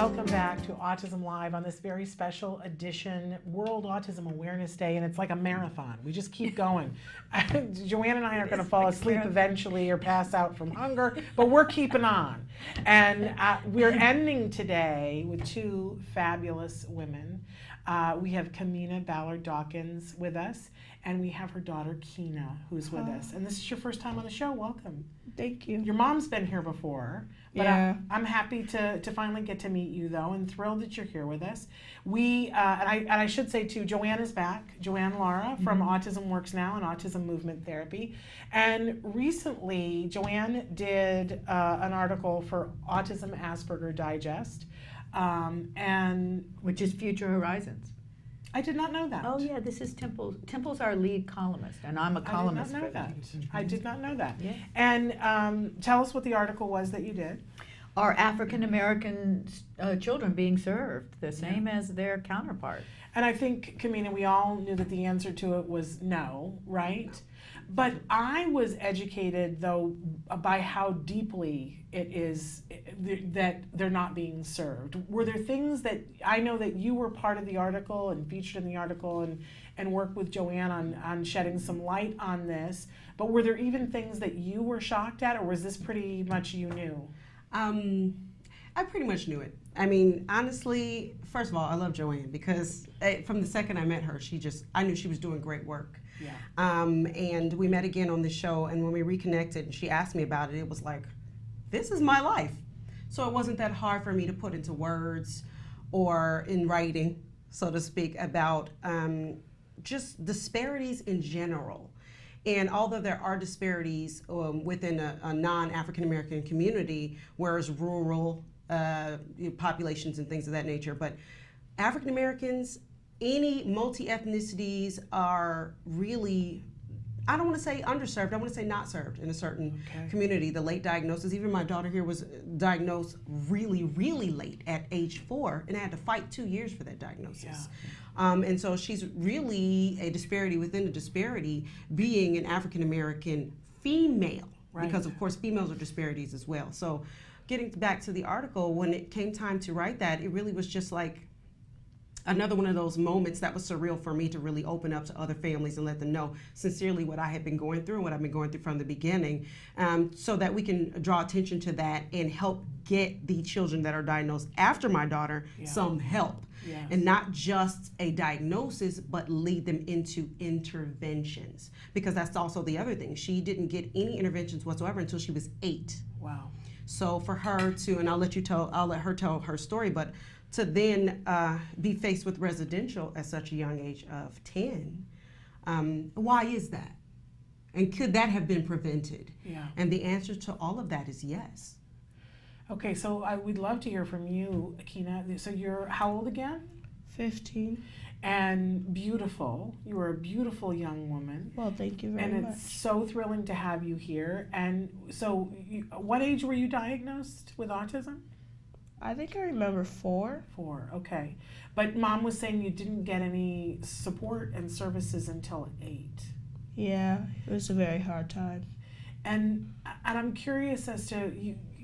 Welcome back to Autism Live on this very special edition, World Autism Awareness Day, and it's like a marathon. We just keep going. Joanne and I are going to fall asleep eventually or pass out from hunger, but we're keeping on. And we're ending today with two fabulous women. We have Kameena Ballard-Dawkins with us, and we have her daughter, Keena, who's with us. And this is your first time on the show. Welcome. Thank you. Your mom's been here before, but yeah. I'm happy to finally get to meet you, though, and thrilled that you're here with us. We and I should say too, Joanne is back. Joanne Lara from Autism Works Now and Autism Movement Therapy, and recently Joanne did an article for Autism Asperger Digest, and which is Future Horizons. I did not know that. Oh yeah, this is Temple. Temple's our lead columnist, and I'm a columnist. I did not know that. I did not know that. Yeah. And tell us what the article was that you did. Are African American children being served the same as their counterparts? And I think, Kameena, we all knew that the answer to it was no, right? No. But I was educated, though, by how deeply it is that they're not being served. Were there things that, I know that you were part of the article and featured in the article and worked with Joanne on shedding some light on this, but were there even things that you were shocked at, or was this pretty much you knew? I pretty much knew it. I mean, honestly, first of all, I love Joanne because from the second I met her, I knew she was doing great work. Yeah. And we met again on the show, and when we reconnected and she asked me about it, it was like, this is my life. So it wasn't that hard for me to put into words or in writing, so to speak, about just disparities in general. And although there are disparities within a non-African American community, whereas rural populations and things of that nature, but African Americans, any multi-ethnicities are really, I don't want to say underserved, I want to say not served in a certain community. The late diagnosis, even my daughter here was diagnosed really, really late at age 4, and I had to fight 2 years for that diagnosis. Yeah. And so she's really a disparity within a disparity, being an African American female, because of course females are disparities as well. So getting back to the article, when it came time to write that, it really was just like another one of those moments that was surreal for me to really open up to other families and let them know sincerely what I had been going through and what I've been going through from the beginning, so that we can draw attention to that and help get the children that are diagnosed after my daughter some help. Yes. And not just a diagnosis, but lead them into interventions. Because that's also the other thing. She didn't get any interventions whatsoever until she was 8. Wow. So for her to, and I'll let her tell her story, but to then be faced with residential at such a young age of 10, why is that? And could that have been prevented? Yeah. And the answer to all of that is yes. Okay, so we'd love to hear from you, Keena. So you're how old again? 15. And beautiful. You are a beautiful young woman. Well, thank you very much. And it's so thrilling to have you here. And so what age were you diagnosed with autism? I think I remember 4. 4, okay. But Mom was saying you didn't get any support and services until 8. Yeah, it was a very hard time. And I'm curious as to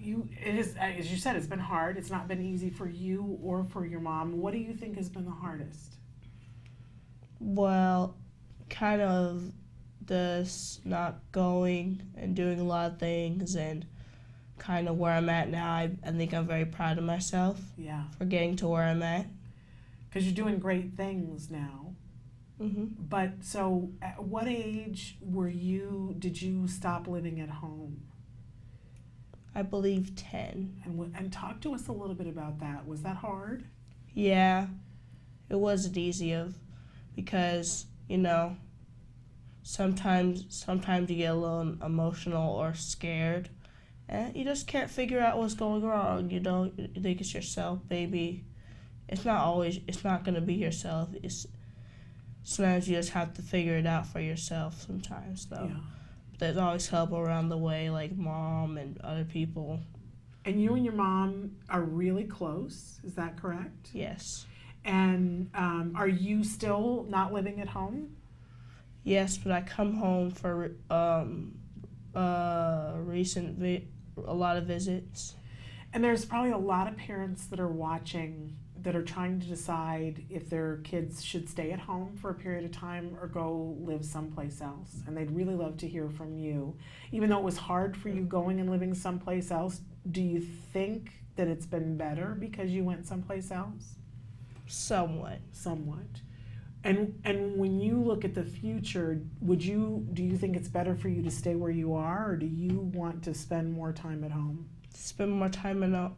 it is, as you said, it's been hard. It's not been easy for you or for your mom. What do you think has been the hardest? Well, kind of this not going and doing a lot of things, and kind of where I'm at now. I think I'm very proud of myself for getting to where I'm at. Because you're doing great things now. Mm-hmm. But so at what age did you stop living at home? I believe 10. And talk to us a little bit about that. Was that hard? Yeah, it wasn't easy because, sometimes you get a little emotional or scared, and you just can't figure out what's going wrong. You think it's yourself, baby. It's not going to be yourself. Sometimes you just have to figure it out for yourself sometimes, though. Yeah. There's always help around the way, like Mom and other people. And you and your mom are really close, is that correct? Yes. And are you still not living at home? Yes, but I come home for a lot of visits. And there's probably a lot of parents that are watching that are trying to decide if their kids should stay at home for a period of time or go live someplace else. And they'd really love to hear from you. Even though it was hard for you going and living someplace else, do you think that it's been better because you went someplace else? Somewhat. Somewhat. And when you look at the future, do you think it's better for you to stay where you are, or do you want to spend more time at home? Spend more time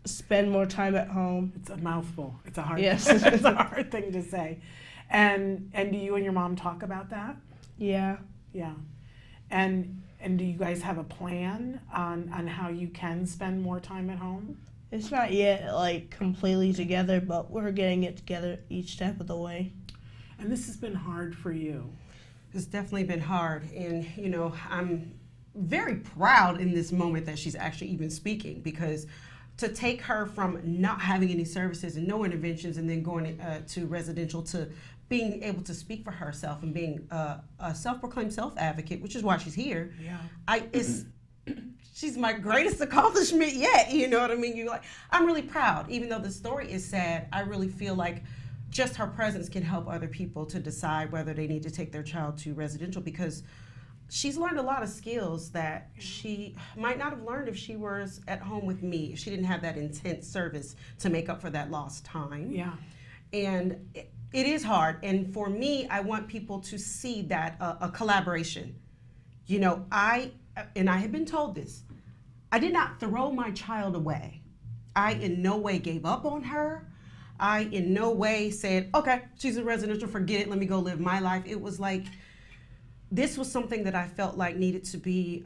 spend more time at home. It's a mouthful. It's a hard. Yes. It's a hard thing to say. And do you and your mom talk about that? Yeah. Yeah. And do you guys have a plan on how you can spend more time at home? It's not yet like completely together, but we're getting it together each step of the way. And this has been hard for you. It's definitely been hard, and I'm very proud in this moment that she's actually even speaking, because to take her from not having any services and no interventions and then going to residential to being able to speak for herself and being a self-proclaimed self-advocate, which is why she's here. Yeah. She's my greatest accomplishment yet. You know what I mean? I'm really proud. Even though the story is sad, I really feel like just her presence can help other people to decide whether they need to take their child to residential, because she's learned a lot of skills that she might not have learned if she was at home with me, if she didn't have that intense service to make up for that lost time. Yeah. And it is hard. And for me, I want people to see that a collaboration. I have been told this. I did not throw my child away. I in no way gave up on her. I in no way said, okay, she's in residential, forget it, let me go live my life. It was like, this was something that I felt like needed to be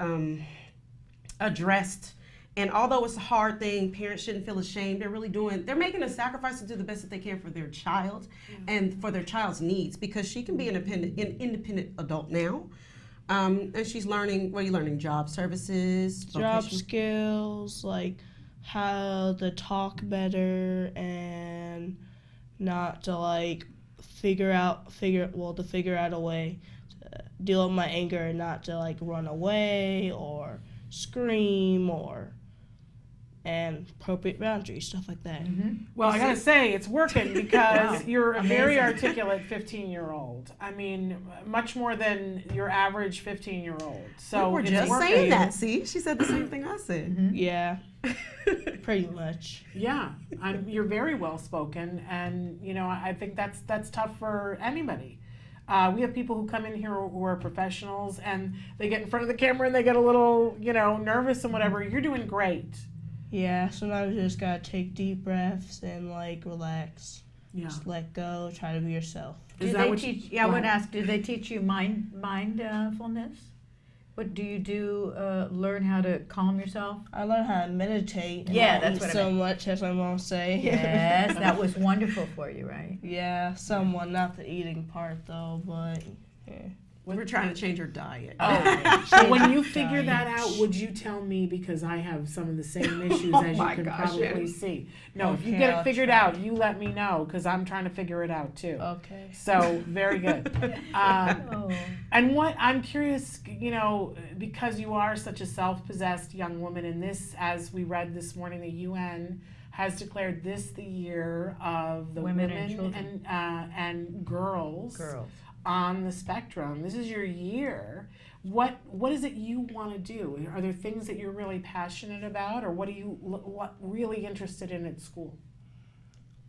addressed. And although it's a hard thing, parents shouldn't feel ashamed. They're making a sacrifice to do the best that they can for their child and for their child's needs, because she can be an independent adult now. And she's learning, what are you learning? Job services? Job skills, like how to talk better and not to like figure out a way to deal with my anger and not to like run away or scream and appropriate boundaries, stuff like that. Mm-hmm. Well, I gotta say, it's working, because you're a very articulate 15-year-old. I mean, much more than your average 15-year-old. So we're it's just working. saying that. See, she said the same thing I said. Mm-hmm. Yeah, pretty much. Yeah, you're very well spoken, and I think that's tough for anybody. We have people who come in here who are professionals, and they get in front of the camera and they get a little, nervous and whatever. You're doing great. Yeah, sometimes you just gotta take deep breaths and like relax. Yeah. Just let go, try to be yourself. Is Do that they what teach? you, I go would ahead. ask. Do they teach you mindfulness? What do you do? Learn how to calm yourself? I learned how to meditate. And Yeah, not that's eat what I so meant. much, as my mom say. Yes, that was wonderful for you, right? Yeah, somewhat, not the eating part though, but yeah. We're trying to change her diet. Oh, So when you figure that out, would you tell me, because I have some of the same issues as you my can gosh, probably yes. see. No, if you Okay, get it I'll figured try. out, you let me know, because I'm trying to figure it out too. Okay. So very good. Oh. And what I'm curious, because you are such a self-possessed young woman, and this, as we read this morning, the UN has declared this the year of the Women women and children. and girls Girls. on the spectrum. This is your year. What is it you want to do? Are there things that you're really passionate about, or what really interested in at school?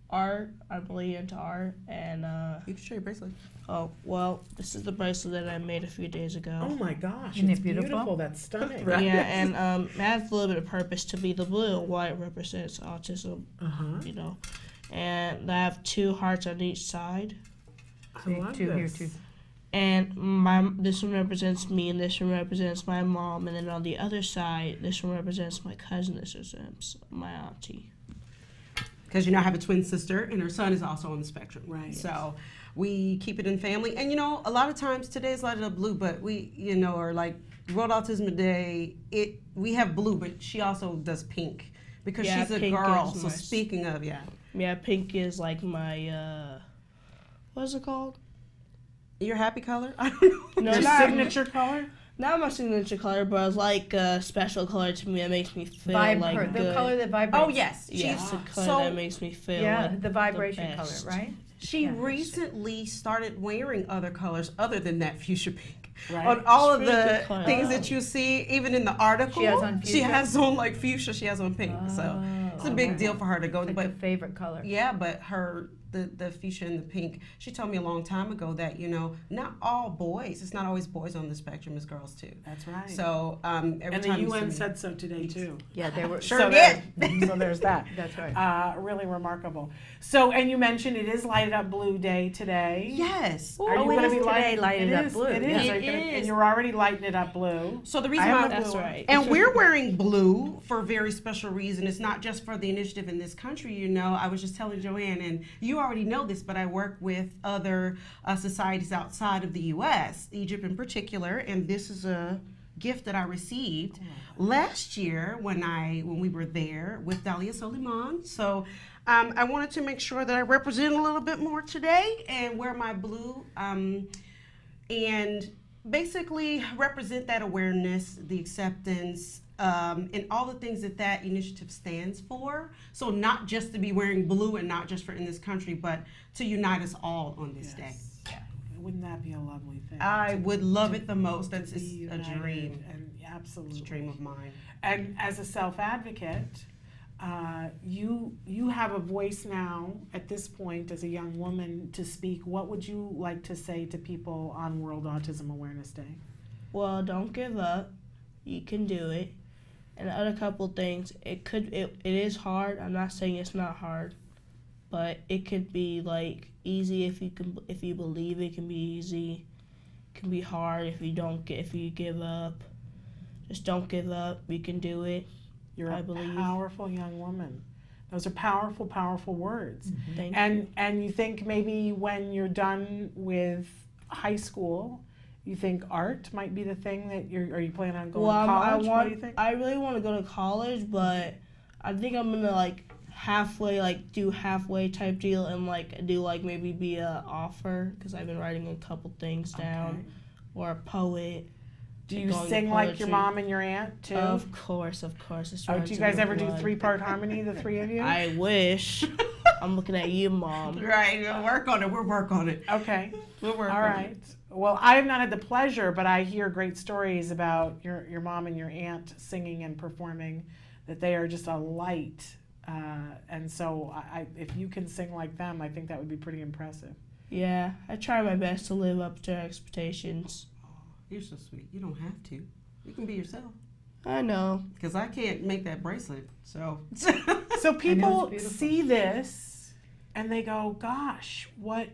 Art, I'm really into art, and You can show your bracelet. oh well, this is the bracelet that I made a few days ago. Oh my gosh, Isn't it's it beautiful? That's stunning. Right. Yeah, and it has a little bit of purpose to be the blue and white represents autism, Uh-huh. and I have 2 hearts on each side. I love Two here, this. two. And this one represents me, and this one represents my mom, and then on the other side, this one represents my cousin, this represents my auntie. Because I have a twin sister, and her son is also on the spectrum. Right. So we keep it in family. And a lot of times today's Light It Up Blue, but we, or like World Autism Day, we have blue, but she also does pink because Yeah, she's a pink girl. is So nice. speaking of, Yeah, pink is like my, what is it called? your happy color? I don't know. No, Your not, signature color? not my signature color, but it's like a special color to me that makes me feel like the good. color that vibrates. Oh yes, Yes, the color so that makes me feel Yeah, like the vibration color, best. right? she Yeah. recently started wearing other colors other than that fuchsia pink. Right. On all It's of really the good color. things that you see, even in the article, She has on she fuchsia? has on like fuchsia. She has on pink, so it's a big okay. deal for her to go. It's like But the favorite color. yeah, but the fuchsia and the pink. She told me a long time ago that not all boys. It's not always boys on the spectrum. It's girls too. That's right. So every and time the you UN see- said so today too. Yeah, they were. Sure so did. So there's that. That's right. Really remarkable. So, and you mentioned it is Light It Up Blue Day today. Yes. Are Oh, you it going is to be today, lighting Light It Up Blue. It is. Yeah. Are you gonna- It And is. you're already lighting it up blue. So the I reason have why a That's blue one. right. And we're wearing blue for a very special reason. It's not just for the initiative in this country, I was just telling Joanne, and you already know this, but I work with other societies outside of the U.S., Egypt in particular, and this is a gift that I received last year when we were there with Dalia Soliman. So I wanted to make sure that I represent a little bit more today and wear my blue and basically represent that awareness, the acceptance, and all the things that initiative stands for. So not just to be wearing blue and not just for in this country, but to unite us all on this day. Wouldn't that be a lovely thing? I would love it the most. That's to be a united dream. And absolutely. It's a dream of mine. And as a self-advocate, you have a voice now at this point as a young woman to speak. What would you like to say to people on World Autism Awareness Day? Well, don't give up. You can do it. And the other couple things, it is hard. I'm not saying it's not hard, but it could be like easy if you believe it can be easy. It can be hard if you give up. Just don't give up. We can do it. You're I a believe. powerful young woman. Those are powerful, powerful words. Thank you. And you think maybe when you're done with high school, you think art might be the thing that are you planning on going to college? What do you think? I really want to go to college, but I think I'm gonna do halfway type deal and do maybe be a author because I've been writing a couple things down, or a poet. Do you going to sing like your poetry. mom and your aunt too? Of course. It's Oh, runs do you in guys the ever do blood. 3-part harmony, the three of you? I wish. I'm looking at you, Mom. Right. We'll work on it. We'll work on it. Okay. We'll work All on right. Well, I have not had the pleasure, but I hear great stories about your mom and your aunt singing and performing, that they are just a light. And so if you can sing like them, I think that would be pretty impressive. Yeah, I try my best to live up to expectations. You're so sweet. You don't have to. You can be yourself. I know. Because I can't make that bracelet. So. So people beautiful. see this and they go, gosh, what?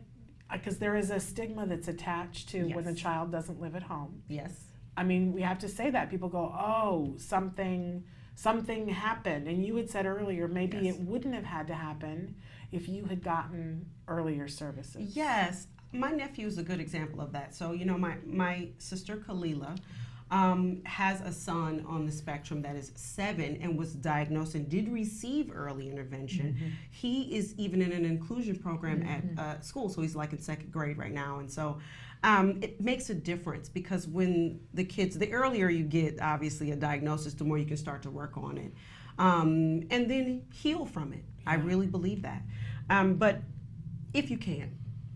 Because there is a stigma that's attached to when a Yes. child doesn't live at home. Yes. I mean, we have to say that. People go, oh, something happened. And you had said earlier, maybe Yes. it wouldn't have had to happen if you had gotten earlier services. Yes. My nephew is a good example of that. So, my sister Kalila has a son on the spectrum that is 7 and was diagnosed and did receive early intervention. Mm-hmm. He is even in an inclusion program at school, so he's like in 2nd grade right now. And so it makes a difference because when the earlier you get, obviously, a diagnosis, the more you can start to work on it and then heal from it. I really believe that. But if you can,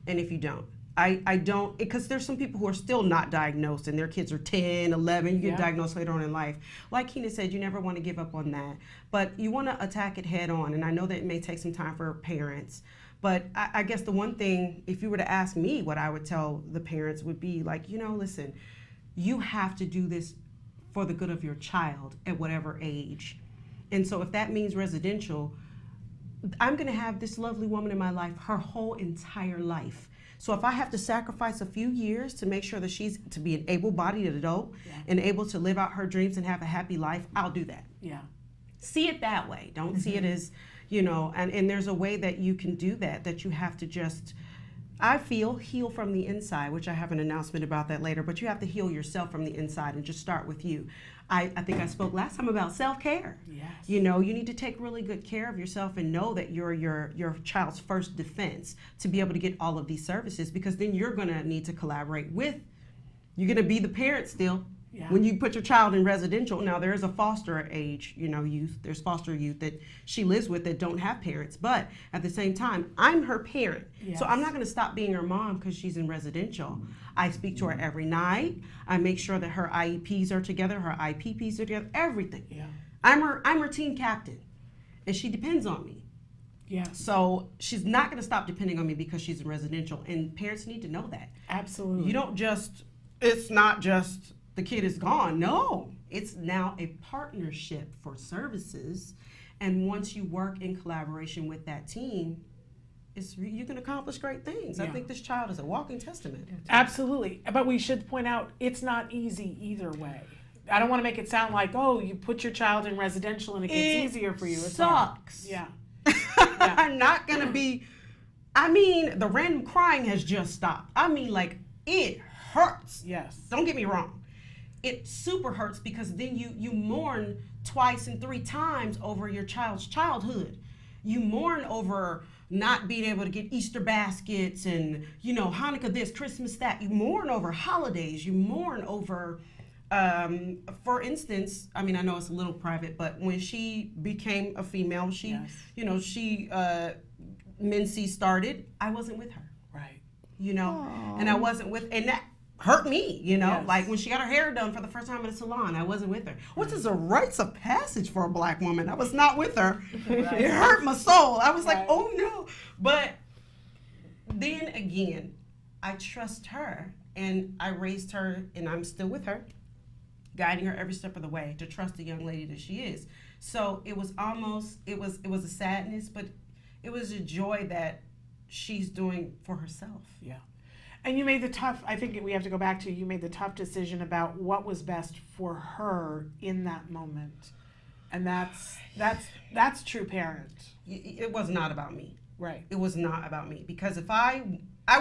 and if you don't, I don't, because there's some people who are still not diagnosed and their kids are 10, 11, you get diagnosed later on in life. Like Keena said, you never want to give up on that, but you want to attack it head on. And I know that it may take some time for parents, but I guess the one thing, if you were to ask me, what I would tell the parents would be like, listen, you have to do this for the good of your child at whatever age. And so if that means residential, I'm going to have this lovely woman in my life her whole entire life. So if I have to sacrifice a few years to make sure that she's to be an able-bodied adult and able to live out her dreams and have a happy life, I'll do that. Yeah. See it that way. Don't see it as, and there's a way that you can do that you have to just, I feel, heal from the inside, which I have an announcement about that later, but you have to heal yourself from the inside and just start with you. I think I spoke last time about self-care. Yes. You need to take really good care of yourself and know that you're your child's first defense to be able to get all of these services, because then you're going to need to collaborate with, you're going to be the parent still, Yeah. When you put your child in residential, now there is a foster age, youth. There's foster youth that she lives with that don't have parents. But at the same time, I'm her parent. Yes. So I'm not going to stop being her mom because she's in residential. I speak to her every night. I make sure that her IEPs are together, her IPPs are together, everything. Yeah. I'm her team captain, and she depends on me. Yeah. So she's not going to stop depending on me because she's in residential, and parents need to know that. Absolutely. You don't it's not just the kid is gone. No, it's now a partnership for services, and once you work in collaboration with that team, you can accomplish great things. Yeah. I think this child is a walking testament. Absolutely. But we should point out it's not easy either way. I don't want to make it sound like, oh, you put your child in residential and it gets easier for you. It's sucks. hard. Yeah. I'm not going to be, the random crying has just stopped. It hurts. Yes. Don't get me wrong. It super hurts because then you mourn twice and 3 times over your child's childhood. You mourn over not being able to get Easter baskets and, Hanukkah this, Christmas that. You mourn over holidays. You mourn over, for instance, I know it's a little private, but when she became a female, Menses started, I wasn't with her. Right. And I wasn't and that hurt me, Yes. like when she got her hair done for the first time at a salon, I wasn't with her, which is a rites of passage for a black woman. I was not with her. Right. It hurt my soul. I was Right. like, oh no. But then again, I trust her, and I raised her, and I'm still with her, guiding her every step of the way to trust the young lady that she is. So it was a sadness, but it was a joy that she's doing for herself. Yeah. And you made I think we have to go back to, you made the tough decision about what was best for her in that moment. And that's true parent. It was not about me. Right. It was not about me, because if I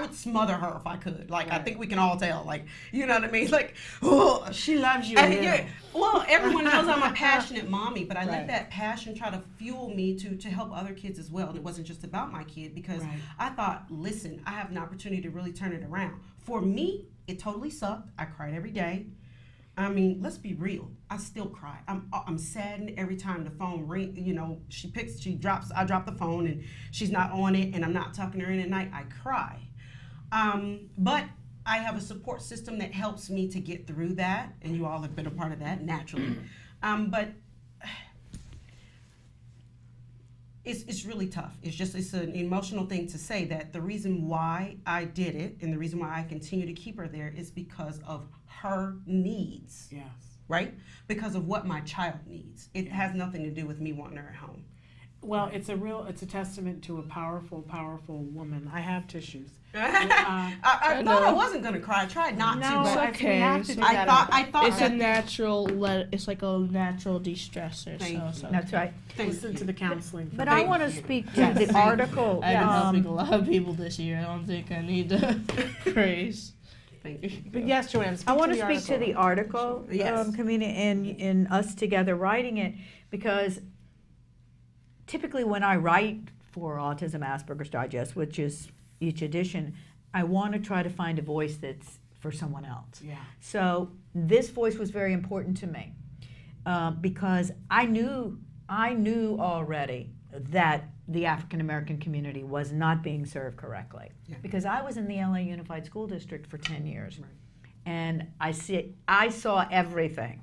would smother her if I could. Like, Right. I think we can all tell. Like, you know what I mean? Like, oh. She loves you. Well, everyone knows I'm a passionate mommy, but I Right. let that passion try to fuel me to help other kids as well. And it wasn't just about my kid, because Right. I thought, listen, I have an opportunity to really turn it around. For me, it totally sucked. I cried every day. Let's be real. I still cry. I'm saddened every time the phone rings. I drop the phone and she's not on it, and I'm not talking to her in at night. I cry. But I have a support system that helps me to get through that, and you all have been a part of that naturally. But it's really tough. It's an emotional thing to say that the reason why I did it and the reason why I continue to keep her there is because of her needs. Yes. Right? Because of what my child needs. It has nothing to do with me wanting her at home. Well, it's a testament to a powerful, powerful woman. I have tissues. I thought I wasn't going to cry. I tried not to, No, but I think we have to do I that. thought It's that a natural. It's like a natural de-stressor. Thank you. So That's right. Listen to the counseling. But Thank I want to you. speak to Yes. the article. I've been helping a lot of people this year. I don't think I need to praise. Thank you. But yes, Joanne, speak I want to to the speak to the article, Yes. Kameena, and us together writing it, because typically when I write for Autism Asperger's Digest, which is each edition, I want to try to find a voice that's for someone else. Yeah. So this voice was very important to me, because I knew already that the African American community was not being served correctly, Yeah. because I was in the LA Unified School District for 10 years, Right. and I saw everything.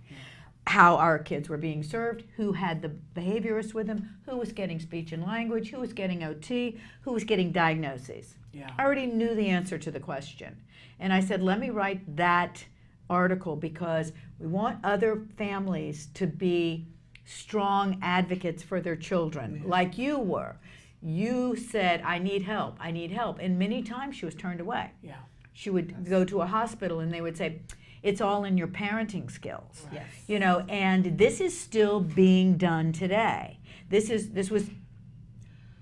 How our kids were being served, who had the behaviorists with them, who was getting speech and language, who was getting OT, who was getting diagnoses. Yeah. I already knew the answer to the question. And I said, let me write that article, because we want other families to be strong advocates for their children, like you were. You said, I need help, and many times she was turned away. Yeah. She would go to a hospital and they would say, it's all in your parenting skills. Right. Yes. And this is still being done today. This was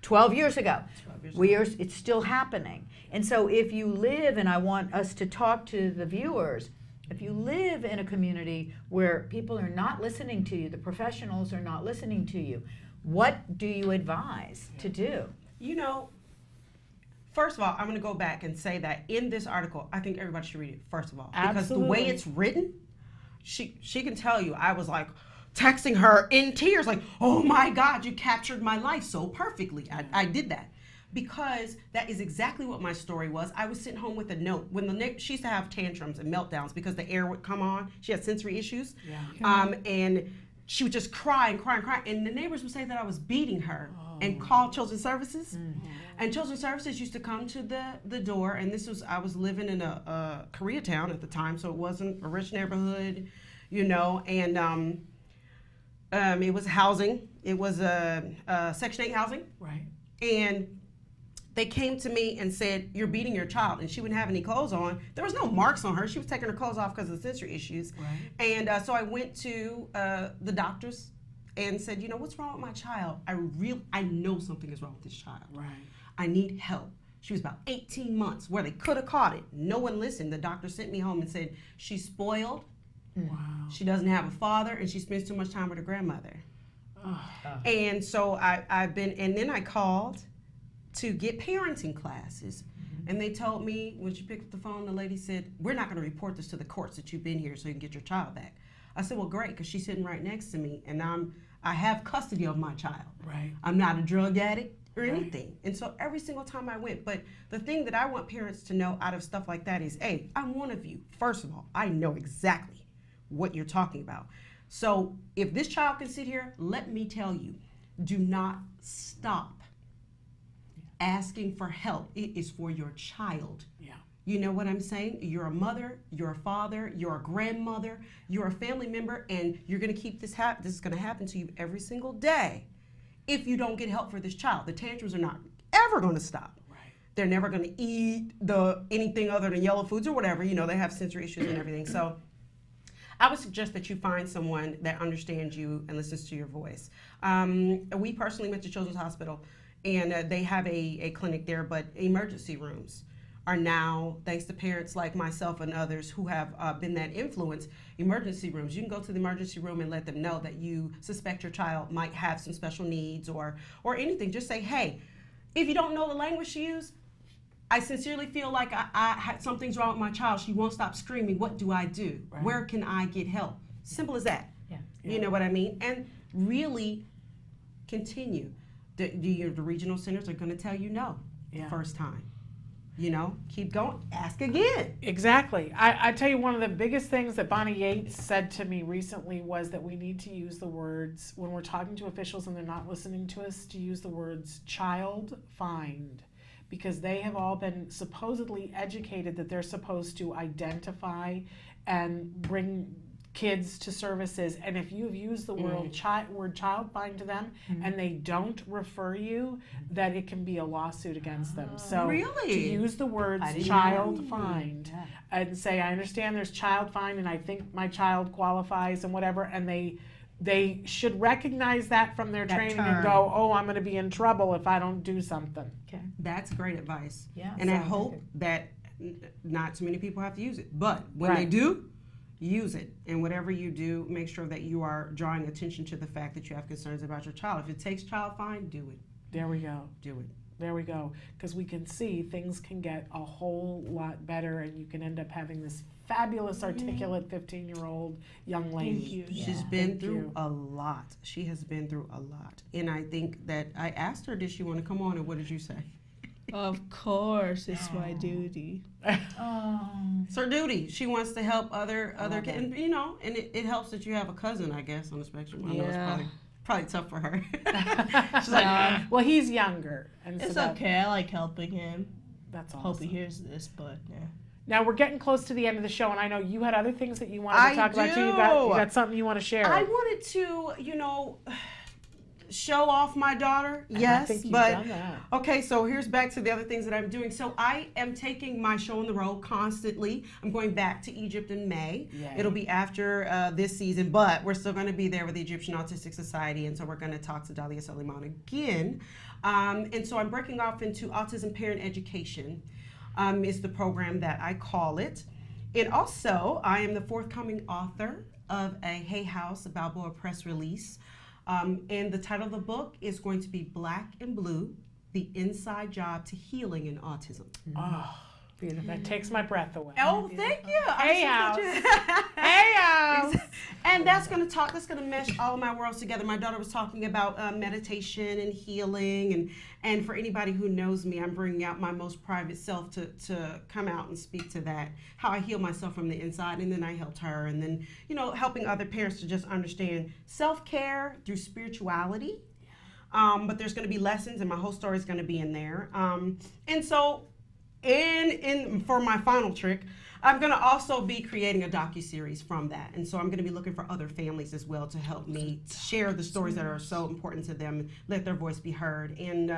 12 years ago. It's still happening. And so if you live, and I want us to talk to the viewers, if you live in a community where people are not listening to you, the professionals are not listening to you, what do you advise to do? First of all, I'm going to go back and say that in this article, I think everybody should read it, first of all. Absolutely. Because the way it's written, she can tell you, I was like texting her in tears, like, oh my God, you captured my life so perfectly. I did that. Because that is exactly what my story was. I was sitting home with a note. When she used to have tantrums and meltdowns because the air would come on. She had sensory issues. And she would just cry and cry and cry. And the neighbors would say that I was beating her and call Children's Services. And Children's Services used to come to the door. And I was living in a Koreatown at the time, so it wasn't a rich neighborhood, you know. And it was housing. It was Section 8 housing. Right. And they came to me and said, you're beating your child. And she wouldn't have any clothes on. There was no marks on her. She was taking her clothes off because of the sensory issues. Right. And so I went to the doctors and said, you know, what's wrong with my child? I know something is wrong with this child. Right. I need help. She was about 18 months where they could have caught it. No one listened. The doctor sent me home and said, she's spoiled. Wow. She doesn't have a father, and she spends too much time with her grandmother. And so and then I called to get parenting classes. And they told me, when she picked up the phone, the lady said, we're not going to report this to the courts that you've been here so you can get your child back. I said, well, great, because she's sitting right next to me, and I have custody of my child. Right. I'm not a drug addict or anything. And so every single time I went, but the thing that I want parents to know out of stuff like that is, hey, I'm one of you. First of all, I know exactly what you're talking about. So if this child can sit here, let me tell you, do not stop asking for help. It is for your child. Yeah. You know what I'm saying? You're a mother, you're a father, you're a grandmother, you're a family member, and you're going to keep this this is going to happen to you every single day if you don't get help for this child. The tantrums are not ever going to stop. Right. They're never going to eat anything other than yellow foods or whatever. You know, they have sensory issues and everything. So I would suggest that you find someone that understands you and listens to your voice. We personally went to Children's Hospital, and they have a clinic there, but emergency rooms are now, thanks to parents like myself and others who have been that influence, emergency rooms. You can go to the emergency room and let them know that you suspect your child might have some special needs or anything. Just say, hey, if you don't know the language to use, I sincerely feel like something's wrong with my child. She won't stop screaming. What do I do? Right. Where can I get help? Simple as that. Yeah. You know what I mean? And really continue. The regional centers are going to tell you no the first time. You know, keep going, ask again. Exactly. I tell you, one of the biggest things that Bonnie Yates said to me recently was that we need to use the words, when we're talking to officials and they're not listening to us, to use the words child find, because they have all been supposedly educated that they're supposed to identify and bring kids to services, and if you've used the word child find to them and they don't refer you, that it can be a lawsuit against them. So really? To use the words child find and say, I understand there's child find and I think my child qualifies and whatever, and they should recognize that from their training and go, oh, I'm going to be in trouble if I don't do something. Okay. That's great advice. Yeah. And I hope that not too many people have to use it, but when they do, use it. And whatever you do, make sure that you are drawing attention to the fact that you have concerns about your child. If it takes child find, do it. There we go. Do it. There we go. Because we can see things can get a whole lot better, and you can end up having this fabulous, articulate 15-year-old young lady. Thank you. She's been through a lot. She has been through a lot. And I think that I asked her, did she want to come on, and what did you say? Of course, it's my duty. It's her duty. She wants to help other kids, and you know, and it helps that you have a cousin, I guess, on the spectrum. I know it's probably tough for her. She's like, well, he's younger, and so It's okay. I like helping him. That's awesome. Hope he hears this, but yeah. Now we're getting close to the end of the show, and I know you had other things that you wanted to talk about too. You got something you want to share. I wanted to, you know, show off my daughter. Yes, I think you've but done that. okay, so here's back to the other things that I'm doing. So I am taking my show on the road constantly. I'm going back to Egypt in May. Yay. It'll be after this season, but we're still going to be there with the Egyptian Autistic Society, and so we're going to talk to Dalia Suleiman again. And so I'm breaking off into Autism Parent Education is the program that I call it. And also, I am the forthcoming author of a Hay House, a Balboa Press release. And the title of the book is going to be Black and Blue, The Inside Job to Healing in Autism. Oh, Beautiful. That takes my breath away. Oh, thank you. Hey, I'm house. so glad you- Hey, house. And that's gonna mesh all my worlds together. My daughter was talking about meditation and healing, and for anybody who knows me, I'm bringing out my most private self to come out and speak to that, how I heal myself from the inside, and then I helped her, and then helping other parents to just understand self-care through spirituality. But there's going to be lessons, and my whole story is going to be in there. And so, for my final trick, I'm going to also be creating a docuseries from that. And so I'm going to be looking for other families as well to help me share the stories that are so important to them, let their voice be heard. And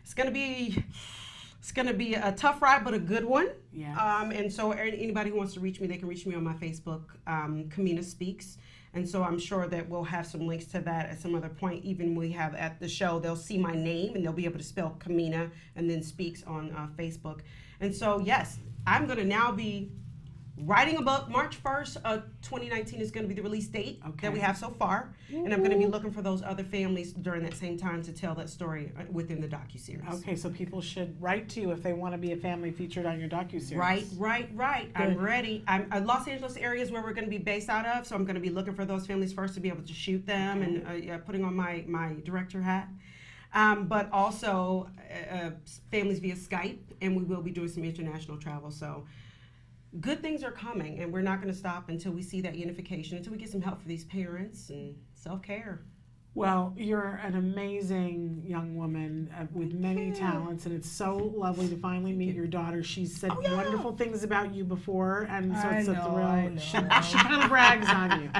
it's going to be a tough ride, but a good one. Yeah. And so anybody who wants to reach me, they can reach me on my Facebook, Kameena Speaks. And so I'm sure that we'll have some links to that at some other point. Even we have at the show, they'll see my name and they'll be able to spell Kameena and then Speaks on Facebook. And so, yes, I'm going to now be writing a book. March 1st, 2019 is going to be the release date that we have so far. And I'm going to be looking for those other families during that same time to tell that story within the docuseries. Okay, so people should write to you if they want to be a family featured on your docuseries. Right. I'm ready. Los Angeles area is where we're going to be based out of, so I'm going to be looking for those families first to be able to shoot them and putting on my director hat. But also families via Skype, and we will be doing some international travel. So good things are coming, and we're not going to stop until we see that unification, until we get some help for these parents and self-care. Well, you're an amazing young woman with many talents, and it's so lovely to finally meet your daughter. She's said wonderful things about you before, and so it's a thrill. I know. She kind of brags on you.